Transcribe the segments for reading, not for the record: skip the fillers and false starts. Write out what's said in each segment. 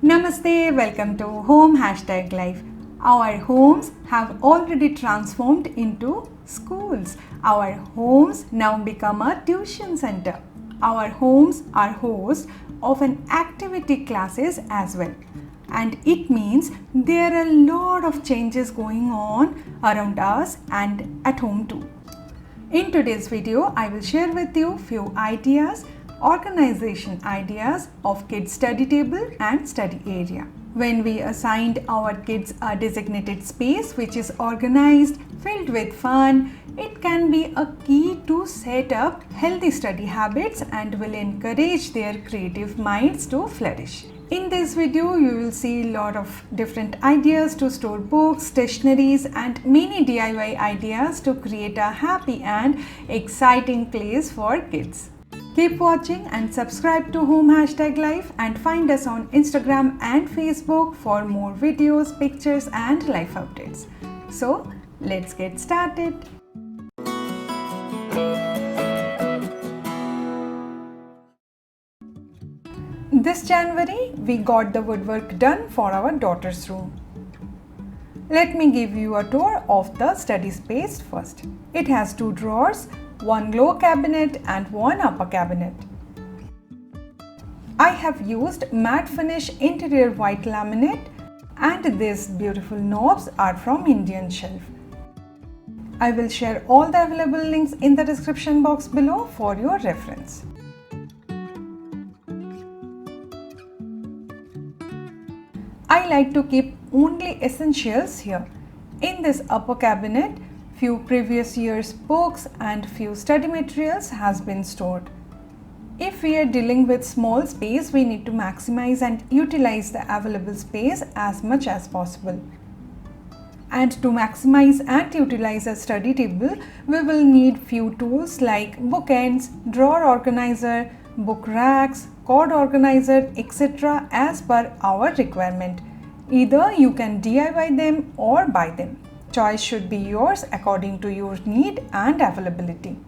Namaste, welcome to Home #Life. Our homes have already transformed into schools. Our homes now become a tuition center. Our homes are hosts of an activity classes as well. And it means there are a lot of changes going on around us and at home too. In today's video, I will share with you few ideas, organization ideas of kids study table and study area. When we assigned our kids a designated space which is organized, filled with fun, it can be a key to set up healthy study habits and will encourage their creative minds to flourish. In this video, you will see a lot of different ideas to store books, stationeries and many DIY ideas to create a happy and exciting place for kids. Keep watching and subscribe to Home #Life and find us on Instagram and Facebook for more videos, pictures and life updates. So, let's get started. This January, we got the woodwork done for our daughter's room. Let me give you a tour of the study space first. It has 2 drawers, 1 lower cabinet and 1 upper cabinet. I have used matte finish interior white laminate and these beautiful knobs are from Indian shelf. I will share all the available links in the description box below for your reference. I like to keep only essentials here. In this upper cabinet, few previous year's books and few study materials has been stored. If we are dealing with small space, we need to maximize and utilize the available space as much as possible. And to maximize and utilize a study table, we will need few tools like bookends, drawer organizer, book racks, cord organizer, etc. as per our requirement. Either you can DIY them or buy them. Choice should be yours according to your need and availability.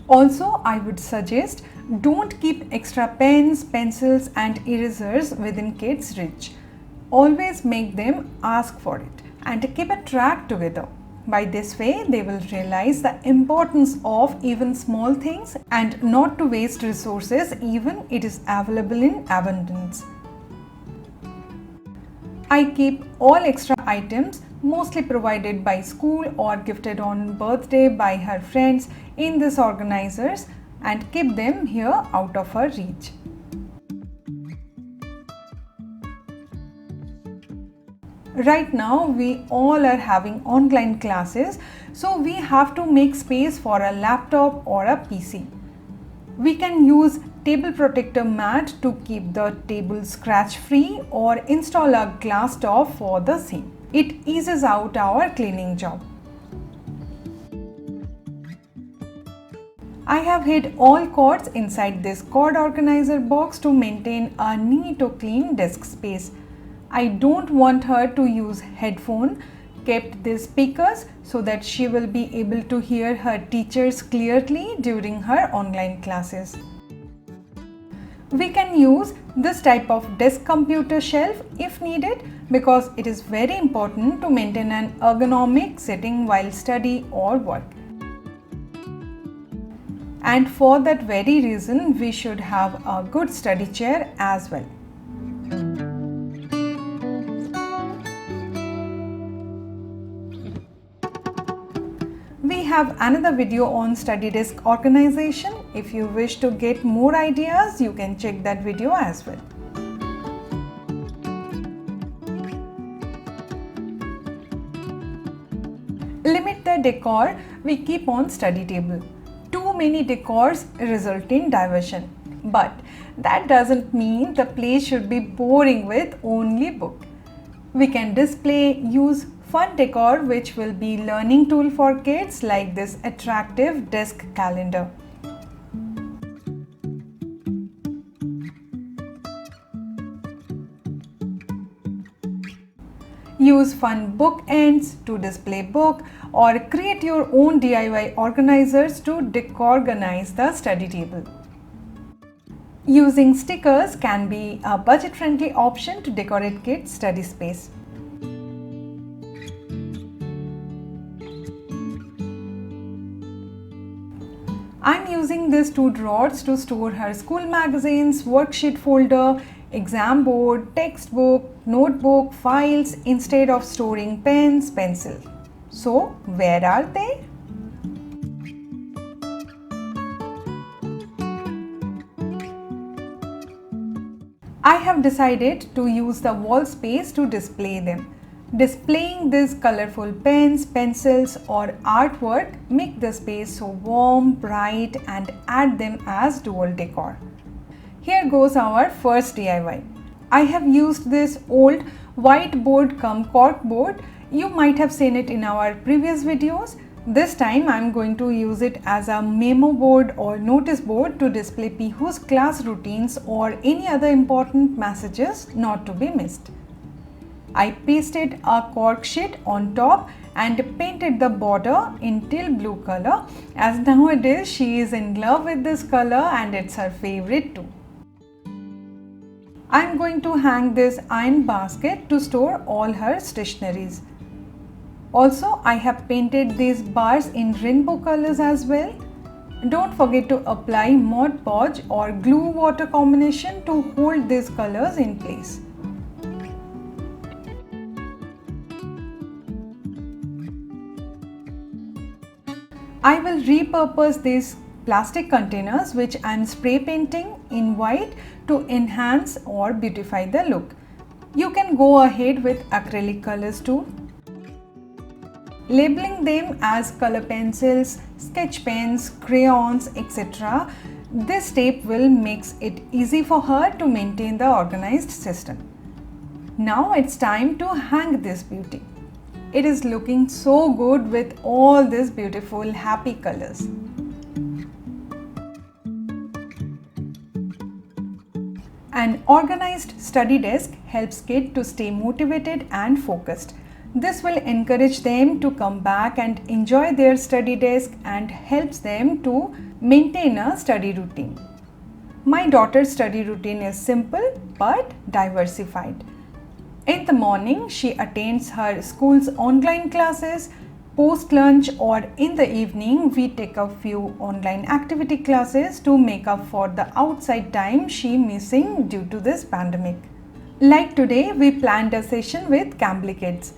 Also, I would suggest don't keep extra pens, pencils and erasers within kids' reach. Always make them ask for it and keep a track together. By this way, they will realize the importance of even small things and not to waste resources even it is available in abundance. I keep all extra items mostly provided by school or gifted on birthday by her friends in these organizers and keep them here out of her reach. Right now we all are having online classes, so we have to make space for a laptop or a PC. We can use table protector mat to keep the table scratch free or install a glass top for the same. It eases out our cleaning job. I have hid all cords inside this cord organizer box to maintain a neat to clean desk space. I don't want her to use headphone. Kept these speakers so that she will be able to hear her teachers clearly during her online classes. We can use this type of desk computer shelf if needed because it is very important to maintain an ergonomic sitting while study or work. And for that very reason, we should have a good study chair as well. We have another video on study desk organization. If you wish to get more ideas, you can check that video as well. Limit the decor we keep on study table. Too many decors result in diversion. But that doesn't mean the place should be boring with only book. We can use fun decor which will be learning tool for kids like this attractive desk calendar. Use fun bookends to display book or create your own DIY organizers to Decorganize the study table. Using stickers can be a budget-friendly option to decorate kids' study space. I'm using these two drawers to store her school magazines, worksheet folder, exam board, textbook, notebook, files instead of storing pens, pencil. So, where are they? I have decided to use the wall space to display them. Displaying these colorful pens, pencils or artwork make the space so warm, bright and add them as dual decor. Here goes our first DIY. I have used this old whiteboard cum cork board. You might have seen it in our previous videos. This time I am going to use it as a memo board or notice board to display Pihu's class routines or any other important messages not to be missed. I pasted a cork sheet on top and painted the border in teal blue color, as nowadays she is in love with this color and it's her favorite too. I am going to hang this iron basket to store all her stationeries. Also, I have painted these bars in rainbow colors as well. Don't forget to apply Mod Podge or glue water combination to hold these colors in place. I will repurpose these plastic containers which I am spray painting in white to enhance or beautify the look. You can go ahead with acrylic colors too. Labeling them as color pencils, sketch pens, crayons, etc. This step will make it easy for her to maintain the organized system. Now it's time to hang this beauty. It is looking so good with all these beautiful happy colors. An organized study desk helps kids to stay motivated and focused. This will encourage them to come back and enjoy their study desk and helps them to maintain a study routine. My daughter's study routine is simple but diversified. In the morning, she attends her school's online classes. Post lunch or in the evening, we take a few online activity classes to make up for the outside time she missing due to this pandemic. Like today, we planned a session with Cambly Kids.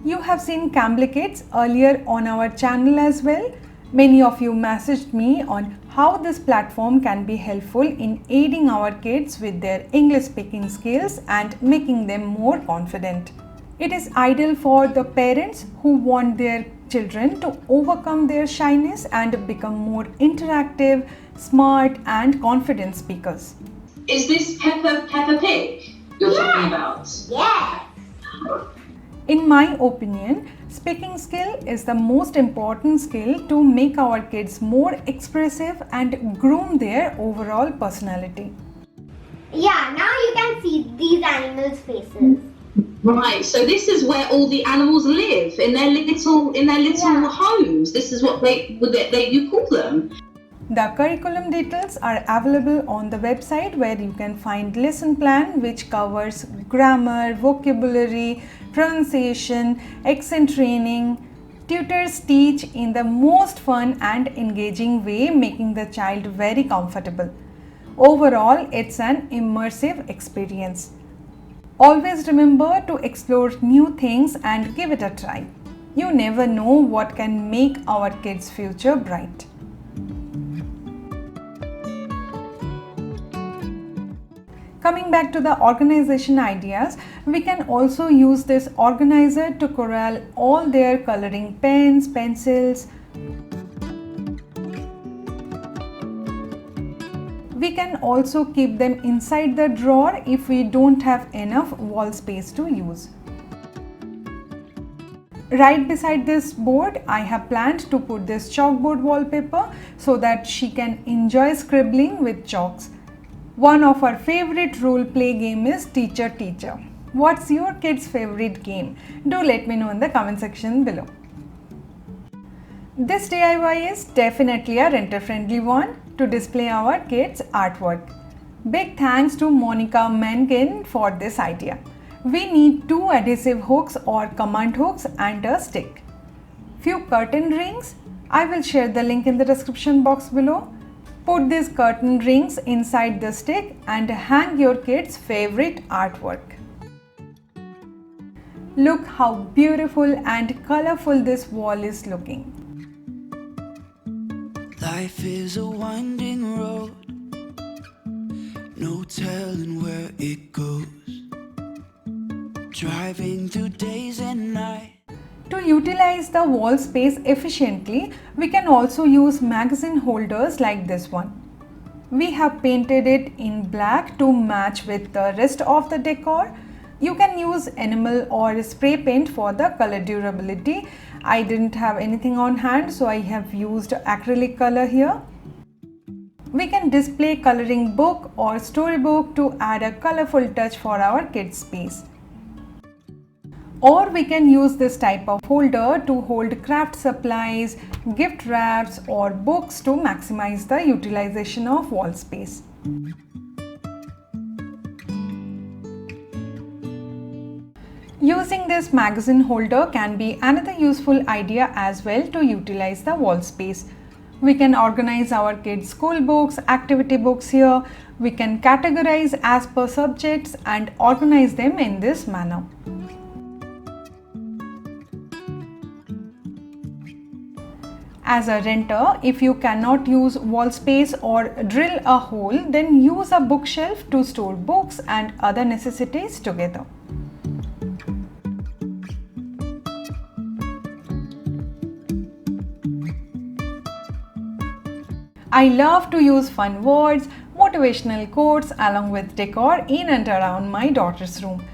You have seen Cambly Kids earlier on our channel as well. Many of you messaged me on how this platform can be helpful in aiding our kids with their English speaking skills and making them more confident. It is ideal for the parents who want their children to overcome their shyness and become more interactive, smart and confident speakers. Is this Peppa Pig you're talking about? Yeah. In my opinion, speaking skill is the most important skill to make our kids more expressive and groom their overall personality. Yeah, now you can see these animals' faces. Right, so this is where all the animals live in their little homes. This is what you call them. The curriculum details are available on the website where you can find lesson plan which covers grammar, vocabulary, pronunciation, accent training. Tutors teach in the most fun and engaging way, making the child very comfortable. Overall, it's an immersive experience. Always remember to explore new things and give it a try. You never know what can make our kids' future bright. Coming back to the organization ideas, we can also use this organizer to corral all their coloring pens, pencils. We can also keep them inside the drawer if we don't have enough wall space to use. Right beside this board, I have planned to put this chalkboard wallpaper so that she can enjoy scribbling with chalks. One of our favorite role play game is Teacher Teacher. What's your kid's favorite game? Do let me know in the comment section below. This DIY is definitely a renter-friendly one to display our kids' artwork. Big thanks to Monica Mengen for this idea. We need 2 adhesive hooks or command hooks and a stick. Few curtain rings. I will share the link in the description box below. Put these curtain rings inside the stick and hang your kids' favorite artwork. Look how beautiful and colorful this wall is looking. Life is a winding road, no telling where it goes. Driving through days and nights. To utilize the wall space efficiently, we can also use magazine holders like this one. We have painted it in black to match with the rest of the decor. You can use enamel or spray paint for the color durability. I didn't have anything on hand, so I have used acrylic color here. We can display coloring book or storybook to add a colorful touch for our kids' space. Or we can use this type of holder to hold craft supplies, gift wraps or books to maximize the utilization of wall space. Using this magazine holder can be another useful idea as well to utilize the wall space. We can organize our kids' school books, activity books here. We can categorize as per subjects and organize them in this manner. As a renter, if you cannot use wall space or drill a hole, then use a bookshelf to store books and other necessities together. I love to use fun words, motivational quotes along with decor in and around my daughter's room.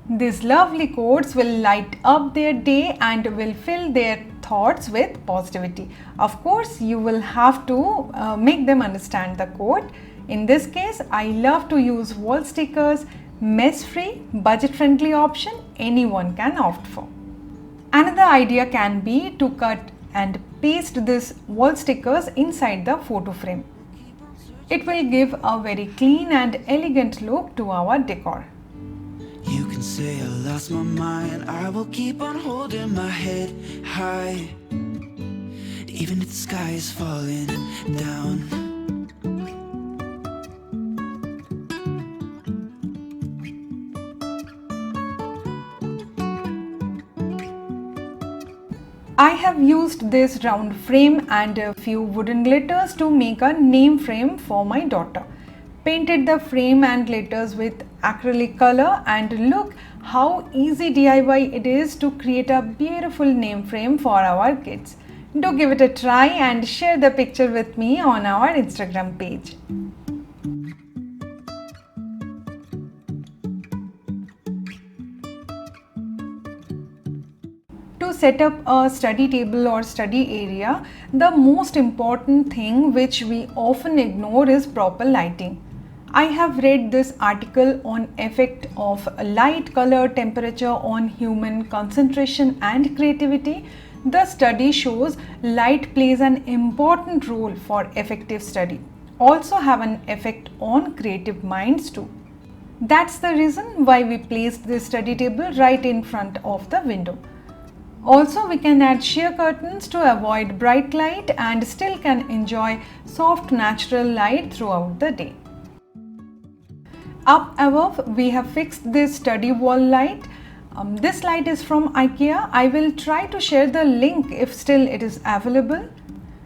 These lovely quotes will light up their day and will fill their thoughts with positivity. Of course, you will have to make them understand the quote. In this case, I love to use wall stickers, mess-free, budget-friendly option anyone can opt for. Another idea can be to cut and paste these wall stickers inside the photo frame. It will give a very clean and elegant look to our decor. You can say I lost my mind, I will keep on holding my head high, even if the sky is falling down. I have used this round frame and a few wooden letters to make a name frame for my daughter. Painted the frame and letters with acrylic color, and look how easy DIY it is to create a beautiful name frame for our kids. Do give it a try and share the picture with me on our Instagram page. To set up a study table or study area, the most important thing which we often ignore is proper lighting. I have read this article on effect of light, color, temperature on human concentration and creativity. The study shows light plays an important role for effective study. Also have an effect on creative minds too. That's the reason why we placed this study table right in front of the window. Also, we can add sheer curtains to avoid bright light and still can enjoy soft natural light throughout the day. Up above, we have fixed this study wall light. This light is from IKEA. I will try to share the link if still it is available.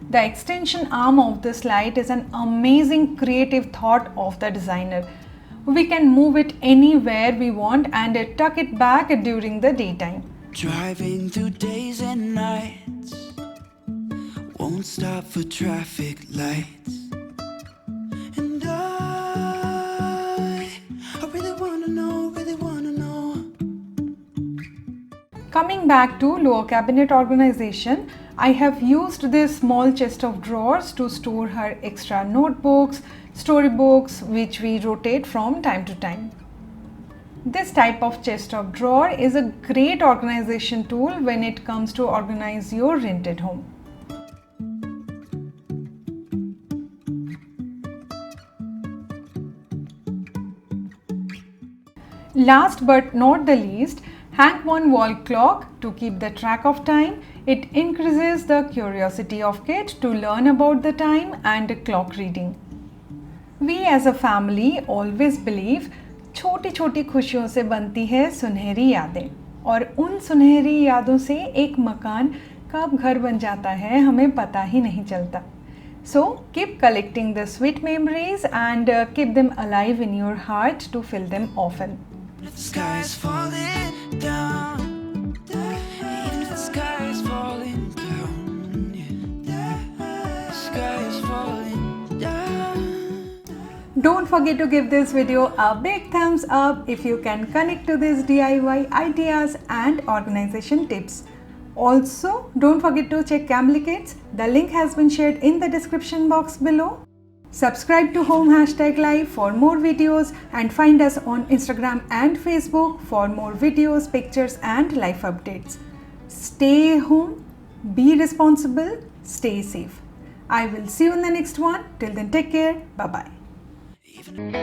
The extension arm of this light is an amazing creative thought of the designer. We can move it anywhere we want and tuck it back during the daytime. Driving through days and nights, won't stop for traffic lights. And I really wanna know. Coming back to lower cabinet organization, I have used this small chest of drawers to store her extra notebooks, storybooks, which we rotate from time to time. This type of chest of drawer is a great organization tool when it comes to organize your rented home. Last but not the least, hang one wall clock to keep the track of time. It increases the curiosity of kids to learn about the time and clock reading. We as a family always believe छोटी छोटी खुशियों से बनती है सुनहरी यादें, और उन सुनहरी यादों से एक मकान कब घर बन जाता है हमें पता ही नहीं चलता. So keep collecting the sweet memories and keep them alive in your heart to fill them often. If the sky is falling down, even if the sky is falling down, the sky is falling down. Don't forget to give this video a big thumbs up if you can connect to these DIY ideas and organization tips. Also, don't forget to check Cambly Kits. The link has been shared in the description box below. Subscribe to Home #Live for more videos and find us on Instagram and Facebook for more videos, pictures and life updates. Stay home, be responsible, stay safe. I will see you in the next one. Till then, take care. Bye-bye. Even